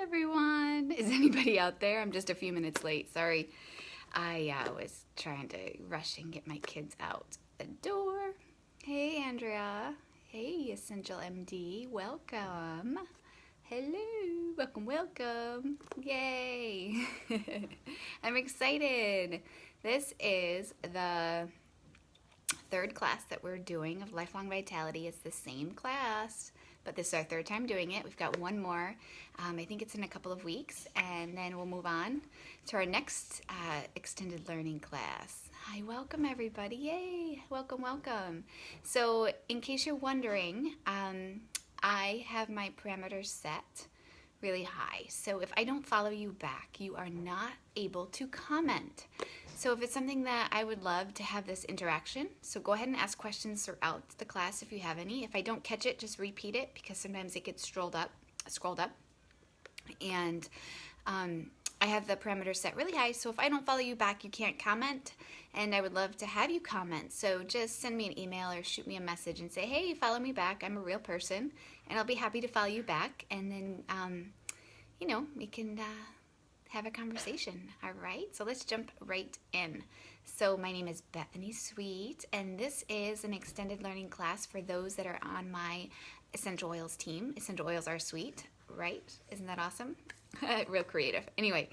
everyone. Is anybody out there? I'm just a few minutes late. Sorry. I was trying to rush and get my kids out the door. Hey, Andrea. Hey, Essential MD. Welcome. Hello. Welcome, welcome. Yay. I'm excited. This is the third class that we're doing of Lifelong Vitality. It's the same class, but this is our third time doing it. We've got one more. I think it's in a couple of weeks, and then we'll move on to our next extended learning class. Hi, welcome everybody. Yay, welcome, welcome. So in case you're wondering, I have my parameters set really high. So if I don't follow you back, you are not able to comment. So if it's something that I would love to have this interaction, so go ahead and ask questions throughout the class if you have any. If I don't catch it, just repeat it because sometimes it gets scrolled up. And I have the parameters set really high, so if I don't follow you back, you can't comment, and I would love to have you comment. So just send me an email or shoot me a message and say, hey, follow me back. I'm a real person, and I'll be happy to follow you back, and then, you know, we can have a conversation. All right, so let's jump right in. So my name is Bethany Sweet, and this is an extended learning class for those that are on my Essential Oils team. Essential Oils are sweet, right? Isn't that awesome? Real creative. Anyway,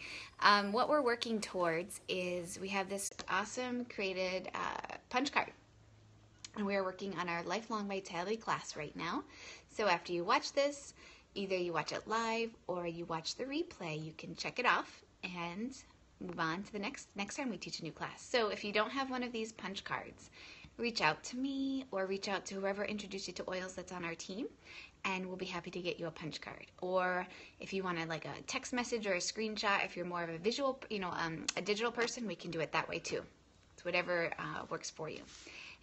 what we're working towards is we have this awesome created punch card, and we are working on our Lifelong Vitality class right now. So after you watch this, either you watch it live or you watch the replay, you can check it off and move on to the next time we teach a new class. So if you don't have one of these punch cards, reach out to me or reach out to whoever introduced you to oils that's on our team, and we'll be happy to get you a punch card. Or if you want like a text message or a screenshot, if you're more of a visual, a digital person, we can do it that way too. It's whatever works for you.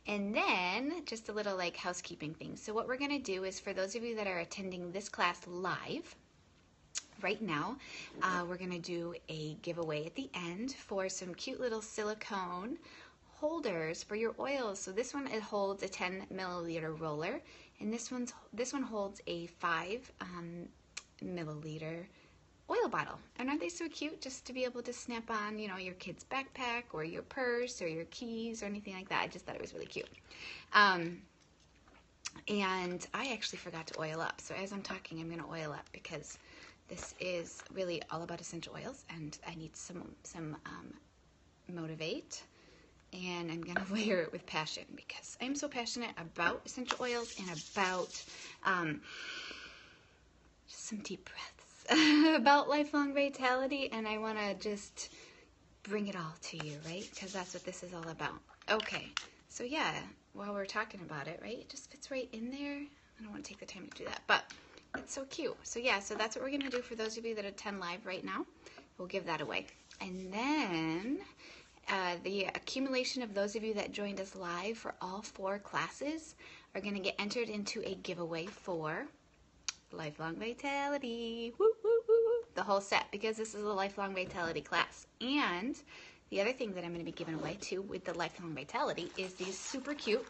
And then just a little like housekeeping thing. So what we're going to do is, for those of you that are attending this class live right now, we're going to do a giveaway at the end for some cute little silicone holders for your oils. So this one, it holds a 10 milliliter roller, and this one holds a 5 milliliter oil bottle. And aren't they so cute, just to be able to snap on, your kid's backpack or your purse or your keys or anything like that? I just thought it was really cute. And I actually forgot to oil up. So as I'm talking, I'm going to oil up because this is really all about essential oils, and I need some Motivate. And I'm going to layer it with passion because I'm so passionate about essential oils and about just some deep breaths about lifelong vitality, and I want to just bring it all to you, right? Because that's what this is all about. Okay, so yeah, while we're talking about it, right, it just fits right in there. I don't want to take the time to do that, but it's so cute. So yeah, so that's what we're going to do for those of you that attend live right now. We'll give that away. And then the accumulation of those of you that joined us live for all 4 classes are going to get entered into a giveaway for Lifelong Vitality. Woo, woo, woo, woo. The whole set, because this is a Lifelong Vitality class. And the other thing that I'm going to be giving away too with the Lifelong Vitality is these super cute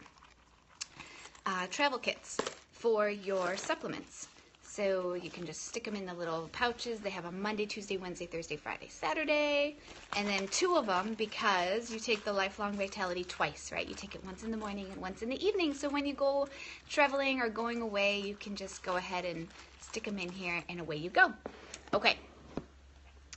travel kits for your supplements. So you can just stick them in the little pouches. They have a Monday, Tuesday, Wednesday, Thursday, Friday, Saturday, and then 2 of them because you take the Lifelong Vitality twice, right? You take it once in the morning and once in the evening. So when you go traveling or going away, you can just go ahead and stick them in here, and away you go. Okay.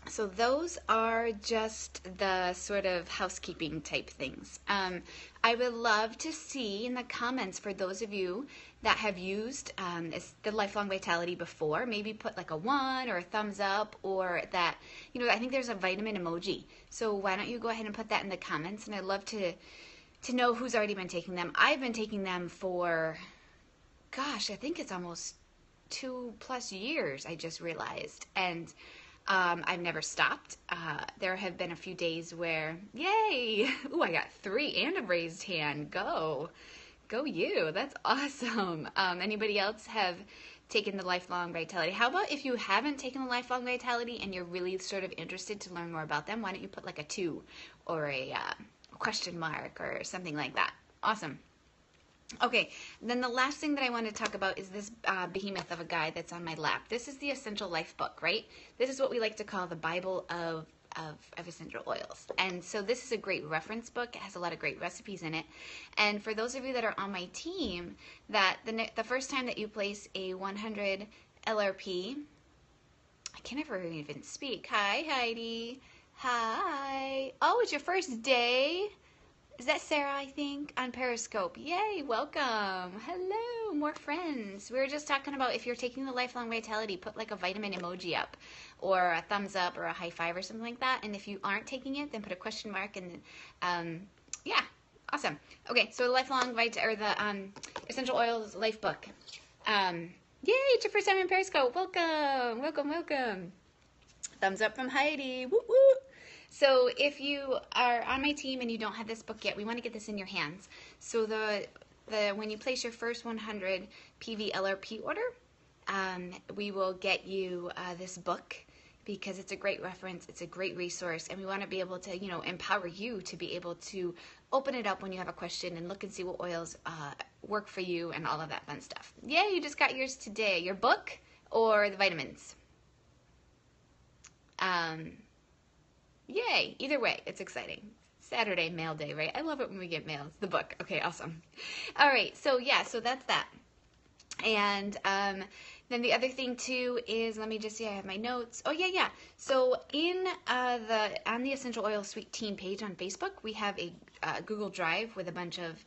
So those are just the sort of housekeeping type things. I would love to see in the comments, for those of you that have used the Lifelong Vitality before, maybe put like a 1 or a thumbs up, or that, I think there's a vitamin emoji. So why don't you go ahead and put that in the comments, and I'd love to know who's already been taking them. I've been taking them for, gosh, I think it's almost 2+ years, I just realized. And I've never stopped. There have been a few days where, yay! Ooh, I got 3 and a raised hand. Go you! That's awesome. Anybody else have taken the Lifelong Vitality? How about if you haven't taken the Lifelong Vitality and you're really sort of interested to learn more about them? Why don't you put like a 2 or a question mark or something like that? Awesome. Okay, then the last thing that I want to talk about is this behemoth of a guy that's on my lap. This is the Essential Life book, right? This is what we like to call the Bible of essential oils. And so this is a great reference book. It has a lot of great recipes in it. And for those of you that are on my team, that the first time that you place a 100 LRP, I can never even speak. Hi, Heidi. Hi. Oh, it's your first day? Is that Sarah, I think, on Periscope? Yay, welcome. Hello, more friends. We were just talking about if you're taking the Lifelong Vitality, put like a vitamin emoji up or a thumbs up or a high five or something like that. And if you aren't taking it, then put a question mark and yeah, awesome. Okay, so the Lifelong Essential Oils Life Book. Yay, it's your first time in Periscope. Welcome, welcome, welcome. Thumbs up from Heidi. Woo woo. So if you are on my team and you don't have this book yet, we want to get this in your hands. So when you place your first 100 PV LRP order, we will get you this book because it's a great reference, it's a great resource, and we want to be able to, empower you to be able to open it up when you have a question and look and see what oils work for you and all of that fun stuff. Yeah, you just got yours today. Your book or the vitamins? Yay! Either way, it's exciting. Saturday mail day, right? I love it when we get mail. It's the book. Okay, awesome. All right, so yeah, so that's that. And then the other thing too is, let me just see, I have my notes. Oh yeah. So on the Essential Oil Sweet Teen page on Facebook, we have a Google Drive with a bunch of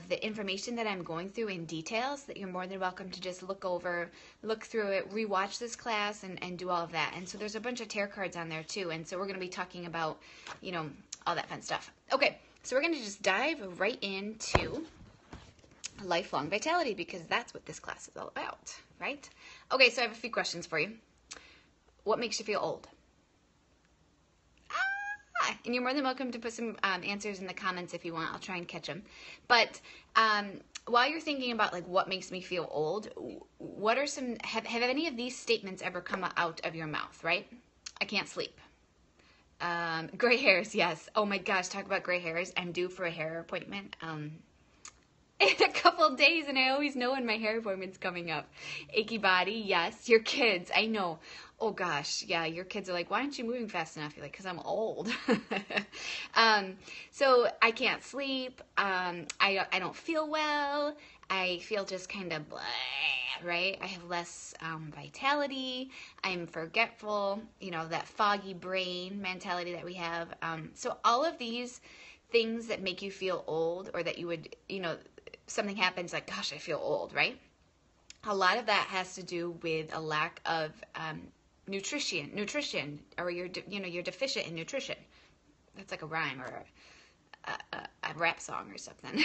the information that I'm going through in details that you're more than welcome to just look through it, rewatch this class, and do all of that. And so there's a bunch of tarot cards on there too. And so we're going to be talking about, all that fun stuff. Okay, so we're going to just dive right into Lifelong Vitality because that's what this class is all about, right? Okay, so I have a few questions for you. What makes you feel old? And you're more than welcome to put some answers in the comments if you want. I'll try and catch them. But while you're thinking about like what makes me feel old, what are some, have any of these statements ever come out of your mouth, right? I can't sleep. Gray hairs, yes. Oh my gosh, talk about gray hairs. I'm due for a hair appointment in a couple days, and I always know when my hair appointment's coming up. Achy body, yes. Your kids, I know. Oh gosh, yeah, your kids are like, why aren't you moving fast enough? You're like, because I'm old. So I can't sleep. I don't feel well. I feel just kind of blah, right? I have less vitality. I'm forgetful, that foggy brain mentality that we have. So all of these things that make you feel old, or that you would, something happens like, gosh, I feel old, right? A lot of that has to do with a lack of nutrition, or you're deficient in nutrition. That's like a rhyme or a rap song or something,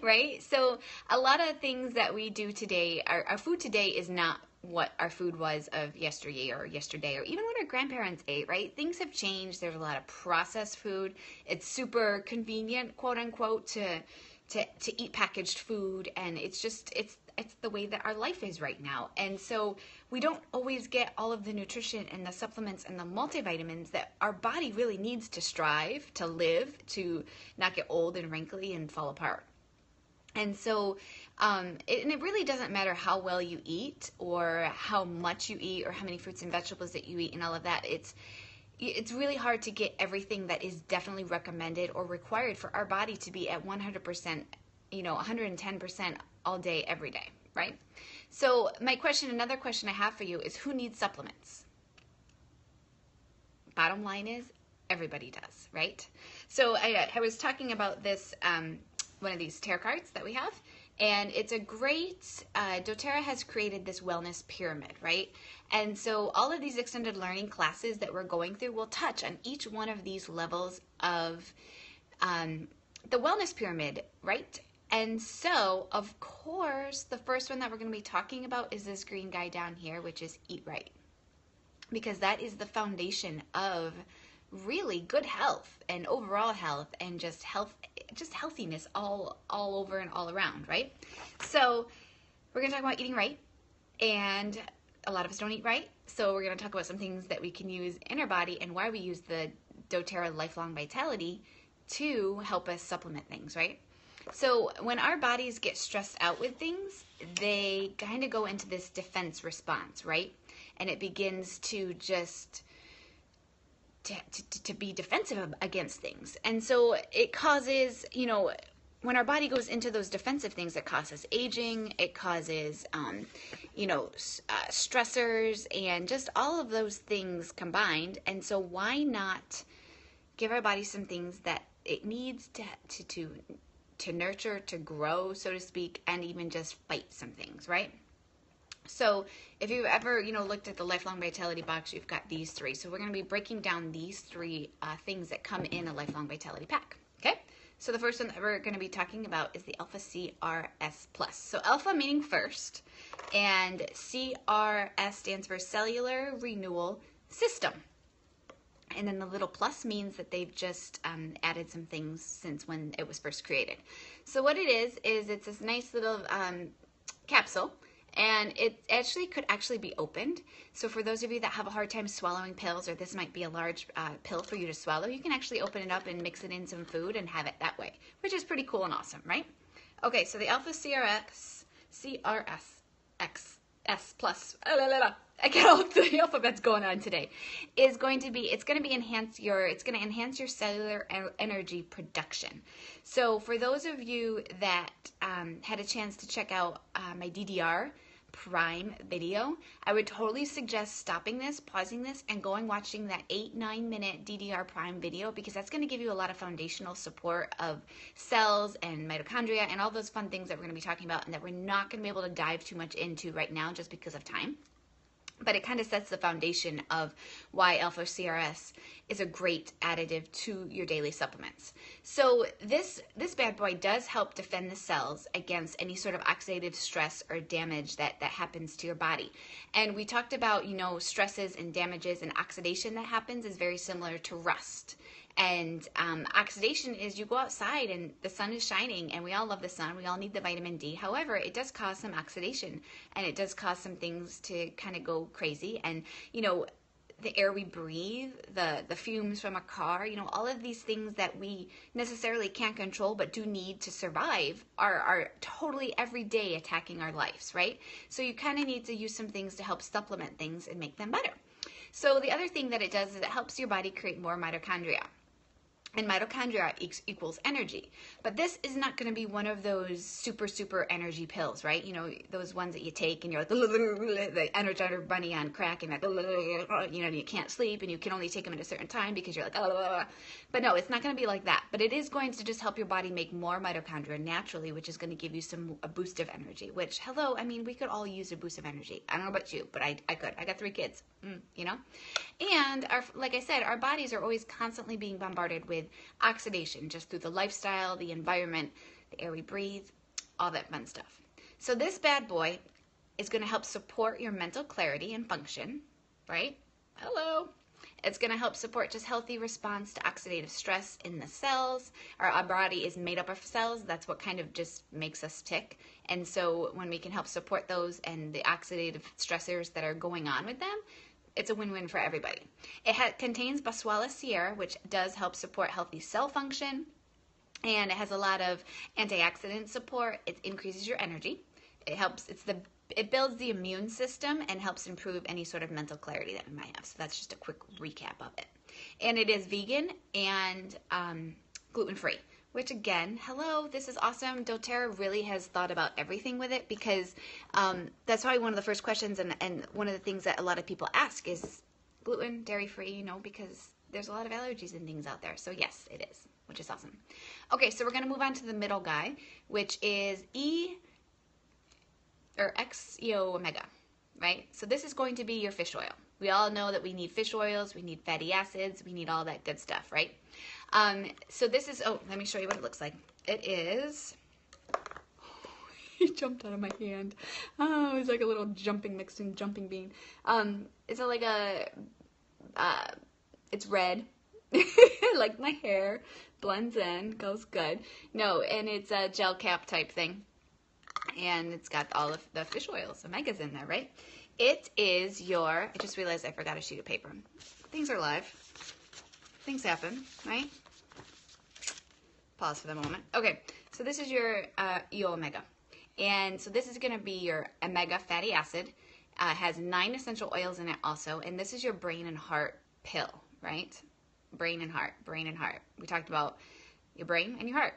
right? So a lot of things that we do today, our food today is not what our food was of yesterday, or even what our grandparents ate, right? Things have changed. There's a lot of processed food. It's super convenient, quote unquote, to eat packaged food, and it's the way that our life is right now. And so we don't always get all of the nutrition and the supplements and the multivitamins that our body really needs to strive to live, to not get old and wrinkly and fall apart. And so it really doesn't matter how well you eat, or how much you eat, or how many fruits and vegetables that you eat and all of that. It's really hard to get everything that is definitely recommended or required for our body to be at 100%, 110% all day, every day, right? So another question I have for you is, who needs supplements? Bottom line is, everybody does, right? So I was talking about this, one of these tarot cards that we have, and it's a great, doTERRA has created this wellness pyramid, right? And so all of these extended learning classes that we're going through will touch on each one of these levels of the wellness pyramid, right? And so, of course, the first one that we're going to be talking about is this green guy down here, which is eat right. Because that is the foundation of really good health and overall health, and just healthiness all over and all around, right? So we're going to talk about eating right, and a lot of us don't eat right. So we're going to talk about some things that we can use in our body, and why we use the doTERRA Lifelong Vitality to help us supplement things, right? So when our bodies get stressed out with things, they kind of go into this defense response, right? And it begins to just to be defensive against things. And so it causes, you know, when our body goes into those defensive things, it causes aging, it causes, stressors, and just all of those things combined. And so why not give our body some things that it needs to nurture, to grow, so to speak, and even just fight some things, right? So if you've ever, looked at the Lifelong Vitality box, you've got these three. So we're going to be breaking down these three things that come in a Lifelong Vitality pack, okay? So the first one that we're going to be talking about is the Alpha CRS Plus. So Alpha meaning first, and CRS stands for Cellular Renewal System. And then the little plus means that they've just added some things since when it was first created. So what it is it's this nice little capsule, and it could actually be opened. So for those of you that have a hard time swallowing pills, or this might be a large pill for you to swallow, you can actually open it up and mix it in some food and have it that way, which is pretty cool and awesome, right? Okay, so the Alpha CRS S plus, I get all the alphabets going on today, it's going to enhance your cellular energy production. So for those of you that had a chance to check out my DDR Prime video, I would totally suggest stopping this, pausing this, and going watching that 8-9 minute DDR Prime video, because that's going to give you a lot of foundational support of cells and mitochondria and all those fun things that we're going to be talking about, and that we're not going to be able to dive too much into right now just because of time. But it kind of sets the foundation of why Alpha CRS is a great additive to your daily supplements. So this bad boy does help defend the cells against any sort of oxidative stress or damage that happens to your body. And we talked about, stresses and damages and oxidation that happens is very similar to rust. And oxidation is you go outside and the sun is shining, and we all love the sun. We all need the vitamin D. However, it does cause some oxidation, and it does cause some things to kind of go crazy. And, the air we breathe, the fumes from a car, all of these things that we necessarily can't control but do need to survive are totally every day attacking our lives, right? So you kind of need to use some things to help supplement things and make them better. So the other thing that it does is it helps your body create more mitochondria. And mitochondria equals energy. But this is not going to be one of those super energy pills, right? Those ones that you take and you're like, the Energizer bunny on crack, and you can't sleep, and you can only take them at a certain time because you're like, But no, it's not going to be like that. But it is going to just help your body make more mitochondria naturally, which is going to give you a boost of energy, which, we could all use a boost of energy. I don't know about you, but I could. I got 3 kids, And like I said, our bodies are always constantly being bombarded with oxidation just through the lifestyle, the environment, the air we breathe, all that fun stuff. So this bad boy is going to help support your mental clarity and function, right? Hello. It's going to help support just healthy response to oxidative stress in the cells. Our body is made up of cells. That's what kind of just makes us tick. And so when we can help support those and the oxidative stressors that are going on with them, it's a win-win for everybody. It contains Boswellia sierra, which does help support healthy cell function, and it has a lot of antioxidant support. It increases your energy. It builds the immune system and helps improve any sort of mental clarity that we might have. So that's just a quick recap of it. And it is vegan and gluten-free, which again, hello, this is awesome. doTERRA really has thought about everything with it, because that's probably one of the first questions and one of the things that a lot of people ask is gluten, dairy-free, because there's a lot of allergies and things out there. So yes, it is, which is awesome. Okay, so we're going to move on to the middle guy, which is XEO Omega, right? So this is going to be your fish oil. We all know that we need fish oils, we need fatty acids, we need all that good stuff, right? So this is, let me show you what it looks like. It is, he jumped out of my hand. Oh, it's like a little mixed in jumping bean. It's red, like my hair, blends in, goes good. No, and it's a gel cap type thing. And it's got all of the fish oils, omegas in there, right? It is I just realized I forgot a sheet of paper. Things are live. Things happen, right? Pause for the moment. Okay, So this is your EO omega. And so this is going to be your omega fatty acid. Has 9 essential oils in it also. And this is your brain and heart pill, right? Brain and heart, brain and heart. We talked about your brain and your heart.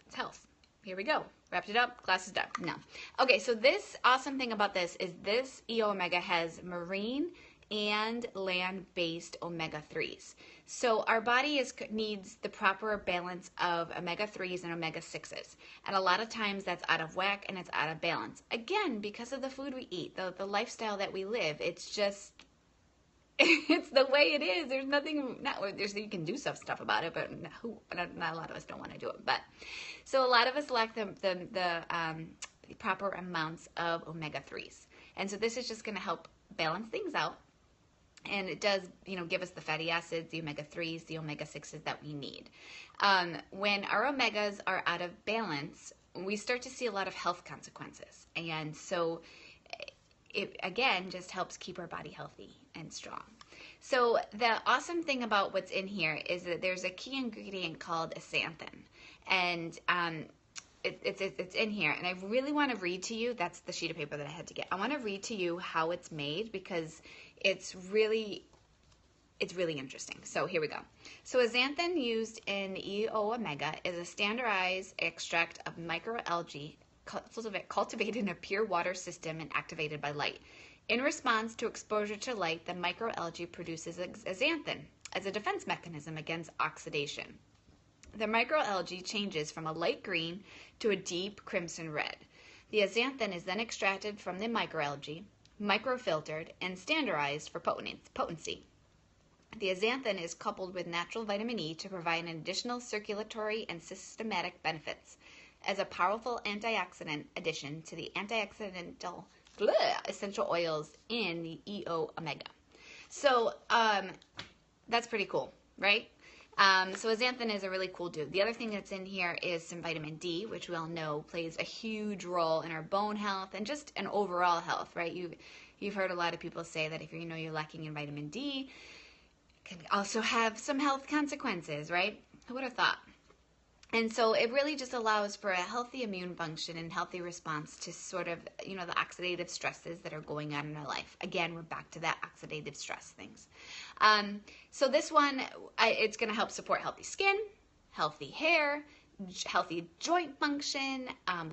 It's health. Here we go. Wrapped it up. Class is done. No. Okay, so this awesome thing about this is this EO omega has marine and land-based omega-3s. So our body needs the proper balance of omega-3s and omega-6s. And a lot of times that's out of whack and it's out of balance. Again, because of the food we eat, the lifestyle that we live, it's just, it's the way it is. There's nothing, you can do stuff about it, but not a lot of us don't want to do it. But so a lot of us lack the proper amounts of omega-3s. And so this is just going to help balance things out. And it does, give us the fatty acids, the omega-3s, the omega-6s that we need. When our omegas are out of balance, we start to see a lot of health consequences. And so it, again, just helps keep our body healthy and strong. So the awesome thing about what's in here is that there's a key ingredient called zeaxanthin. And it's in here. And I really want to read to you, that's the sheet of paper that I had to get. I want to read to you how it's made because it's really interesting. So here we go. So zeaxanthin used in EO omega is a standardized extract of microalgae cultivated in a pure water system and activated by light. In response to exposure to light, the microalgae produces zeaxanthin as a defense mechanism against oxidation. The microalgae changes from a light green to a deep crimson red. The zeaxanthin is then extracted from the microalgae, microfiltered, and standardized for potency. The zeaxanthin is coupled with natural vitamin E to provide an additional circulatory and systematic benefits as a powerful antioxidant addition to the antioxidant essential oils in the EO omega. So that's pretty cool, right? So zeaxanthin is a really cool dude. The other thing that's in here is some vitamin D, which we all know plays a huge role in our bone health and just an overall health, right? You've heard a lot of people say that if you're lacking in vitamin D, it can also have some health consequences, right? Who would have thought? And so it really just allows for a healthy immune function and healthy response to sort of, the oxidative stresses that are going on in our life. Again, we're back to that oxidative stress things. So this one, it's going to help support healthy skin, healthy hair, healthy joint function,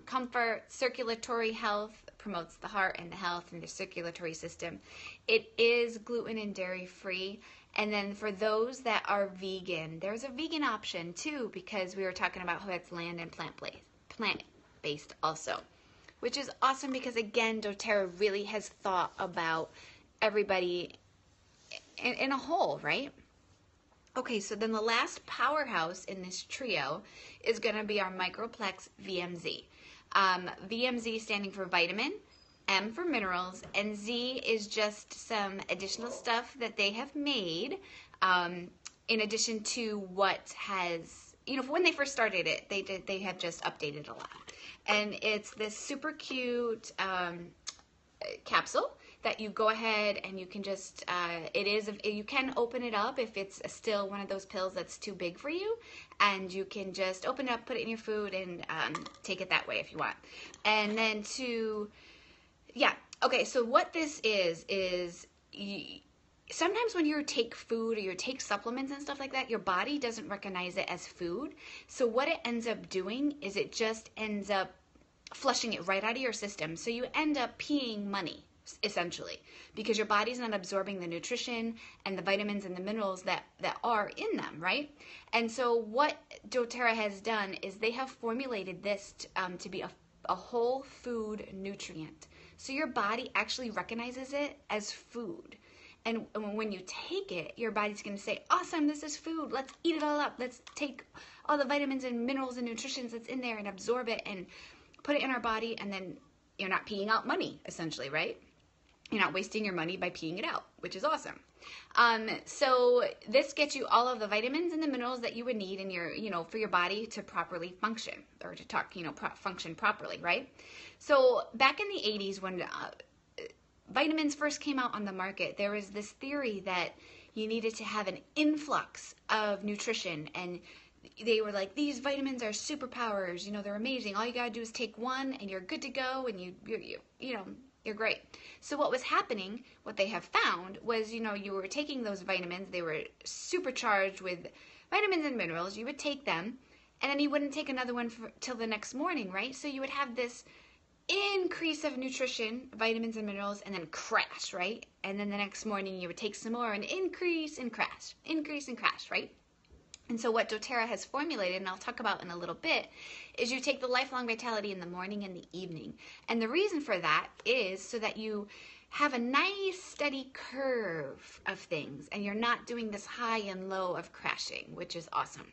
comfort, circulatory health, promotes the heart and the health and the circulatory system. It is gluten and dairy free. And then for those that are vegan, there's a vegan option too, because we were talking about how it's land and plant-based also, which is awesome because, again, doTERRA really has thought about everybody in a whole, right? Okay, so then the last powerhouse in this trio is going to be our Microplex VMz. VMz standing for vitamin, M for minerals, and Z is just some additional stuff that they have made in addition to what has, when they first started it, they have just updated a lot. And it's this super cute capsule that you go ahead and you can just, you can open it up if it's still one of those pills that's too big for you, and you can just open it up, put it in your food, and take it that way if you want. And then okay, so what this is sometimes when you take food or you take supplements and stuff like that, your body doesn't recognize it as food. So what it ends up doing is it just ends up flushing it right out of your system. So you end up peeing money, essentially, because your body's not absorbing the nutrition and the vitamins and the minerals that are in them, right? And so what doTERRA has done is they have formulated this to be a whole food nutrient. So your body actually recognizes it as food. And when you take it, your body's going to say, awesome, this is food. Let's eat it all up. Let's take all the vitamins and minerals and nutrition that's in there and absorb it and put it in our body. And then you're not peeing out money, essentially, right? You're not wasting your money by peeing it out, which is awesome. So this gets you all of the vitamins and the minerals that you would need in your, for your body to properly function or to function properly, right? So back in the 80s when vitamins first came out on the market, there was this theory that you needed to have an influx of nutrition and they were like, these vitamins are superpowers, you know, they're amazing. All you gotta do is take one and you're good to go, and you're great. So what was happening, what they have found was, you know, you were taking those vitamins, they were supercharged with vitamins and minerals, you would take them, and then you wouldn't take another one till the next morning, right? So you would have this increase of nutrition, vitamins and minerals, and then crash, right? And then the next morning you would take some more and increase and crash, right? And so what doTERRA has formulated, and I'll talk about in a little bit, is you take the Lifelong Vitality in the morning and the evening. And the reason for that is so that you have a nice steady curve of things, and you're not doing this high and low of crashing, which is awesome.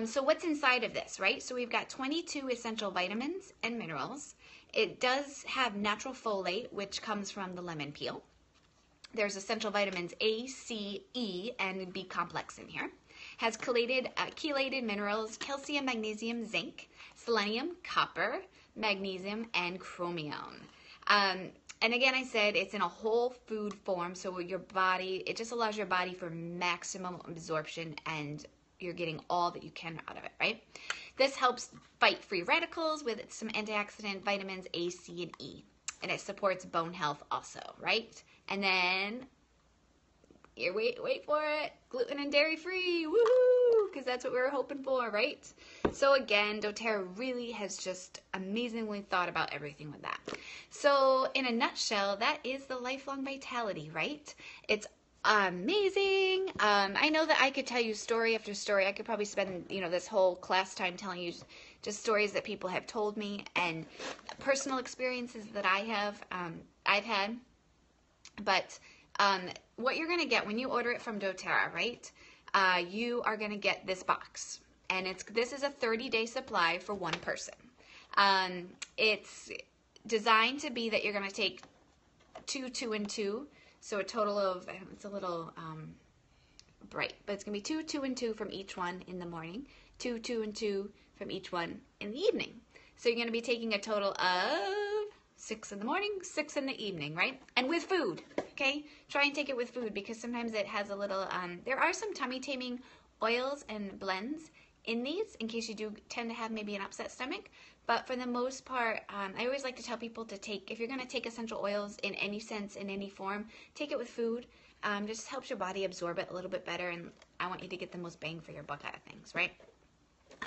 So what's inside of this, right? So we've got 22 essential vitamins and minerals. It does have natural folate, which comes from the lemon peel. There's essential vitamins A, C, E, and B complex in here. Has chelated minerals, calcium, magnesium, zinc, selenium, copper, magnesium, and chromium. And again, I said it's in a whole food form, so your body, it just allows your body for maximum absorption, and you're getting all that you can out of it, right? This helps fight free radicals with some antioxidant vitamins A, C, and E. And it supports bone health also, right? And then, here, wait for it, gluten and dairy free, woohoo, because that's what we were hoping for, right? So again, doTERRA really has just amazingly thought about everything with that. So in a nutshell, that is the Lifelong Vitality, right? It's amazing. I know that I could tell you story after story. I could probably spend, you know, this whole class time telling you just stories that people have told me and personal experiences that I've had. But what you're going to get when you order it from doTERRA, right? You are going to get this box, and this is a 30-day supply for one person. It's designed to be that you're going to take 2 and 2. So a total of, it's a little bright, but it's going to be 2 and 2 from each one in the morning, 2 and 2 from each one in the evening. So you're going to be taking a total of 6 in the morning, 6 in the evening, right? And with food, okay? Try and take it with food, because sometimes it has a little, there are some tummy taming oils and blends in these, in case you do tend to have maybe an upset stomach. But for the most part, I always like to tell people to take, if you're going to take essential oils in any sense, in any form, take it with food. Just helps your body absorb it a little bit better, and I want you to get the most bang for your buck out of things, right?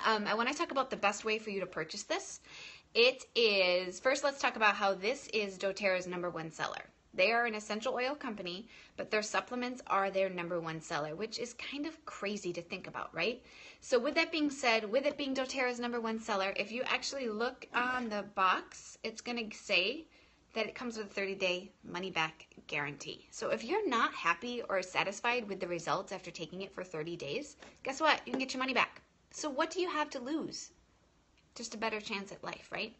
I want to talk about the best way for you to purchase this. It is, first let's talk about how this is doTERRA's #1 seller. They are an essential oil company, but their supplements are their #1 seller, which is kind of crazy to think about, right? So with that being said, with it being doTERRA's #1 seller, if you actually look on the box, it's going to say that it comes with a 30-day money-back guarantee. So if you're not happy or satisfied with the results after taking it for 30 days, guess what? You can get your money back. So what do you have to lose? Just a better chance at life, right?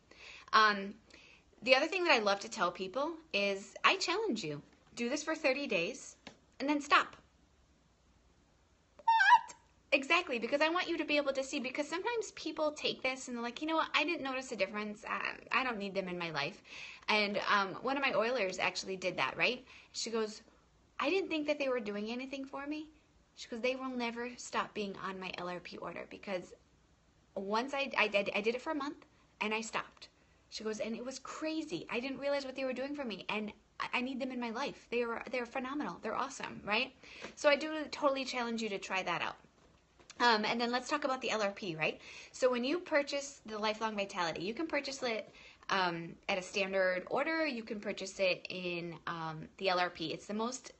The other thing that I love to tell people is I challenge you. Do this for 30 days and then stop. What? Exactly, because I want you to be able to see, because sometimes people take this and they're like, you know what, I didn't notice a difference. I don't need them in my life. And one of my Oilers actually did that, right? She goes, I didn't think that they were doing anything for me. She goes, they will never stop being on my LRP order, because once I did it for a month and I stopped. She goes, and it was crazy. I didn't realize what they were doing for me, and I need them in my life. They're phenomenal. They're awesome, right? So I do totally challenge you to try that out. And then let's talk about the LRP, right? So when you purchase the Lifelong Vitality, you can purchase it at a standard order. You can purchase it in the LRP. It's the most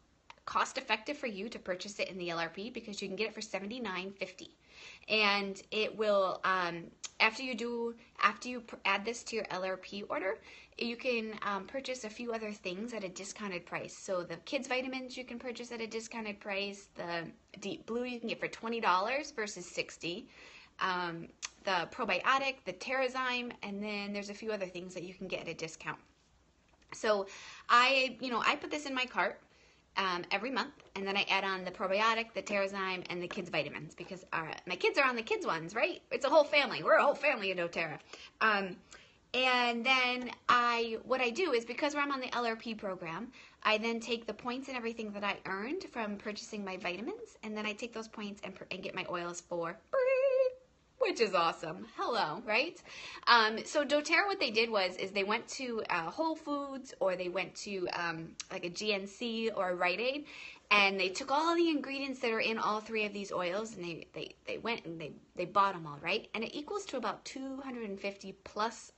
cost-effective for you to purchase it in the LRP, because you can get it for $79.50. And it will, after you add this to your LRP order, you can purchase a few other things at a discounted price. So the kids vitamins you can purchase at a discounted price. The Deep Blue you can get for $20 versus $60. The probiotic, the Terrazyme, and then there's a few other things that you can get at a discount. So I put this in my cart every month, and then I add on the probiotic, the Terrazyme, and the kids vitamins, because my kids are on the kids ones, right? It's a whole family. We're a whole family at doTERRA. And then what I do is, because I'm on the LRP program, I then take the points and everything that I earned from purchasing my vitamins, and then I take those points and get my oils for free. which is awesome. Hello, right? So doTERRA, what they did is they went to Whole Foods, or they went to like a GNC or a Rite Aid, and they took all the ingredients that are in all three of these oils, and they went and they bought them all, right? And it equals to about $250 plus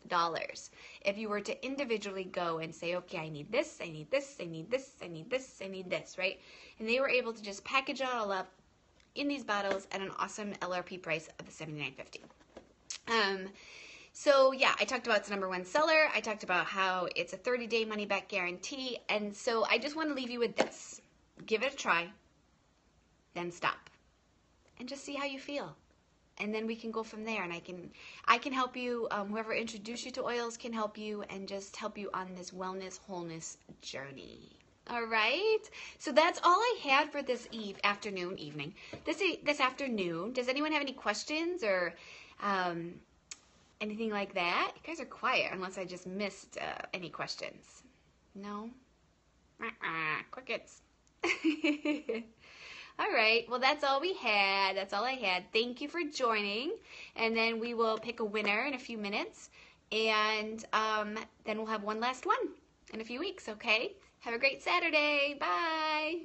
if you were to individually go and say, okay, I need this, I need this, I need this, I need this, I need this, right? And they were able to just package it all up in these bottles at an awesome LRP price of $79.50. So yeah, I talked about it's the #1 seller. I talked about how it's a 30-day money-back guarantee. And so I just want to leave you with this. Give it a try, then stop, and just see how you feel. And then we can go from there, and I can help you. Whoever introduced you to oils can help you, and just help you on this wellness, wholeness journey. All right, so that's all I had for this evening. This afternoon. Does anyone have any questions or anything like that? You guys are quiet, unless I just missed any questions. No? Crickets. All right, well, that's all we had. That's all I had. Thank you for joining, and then we will pick a winner in a few minutes, and then we'll have one last one in a few weeks, okay? Have a great Saturday. Bye.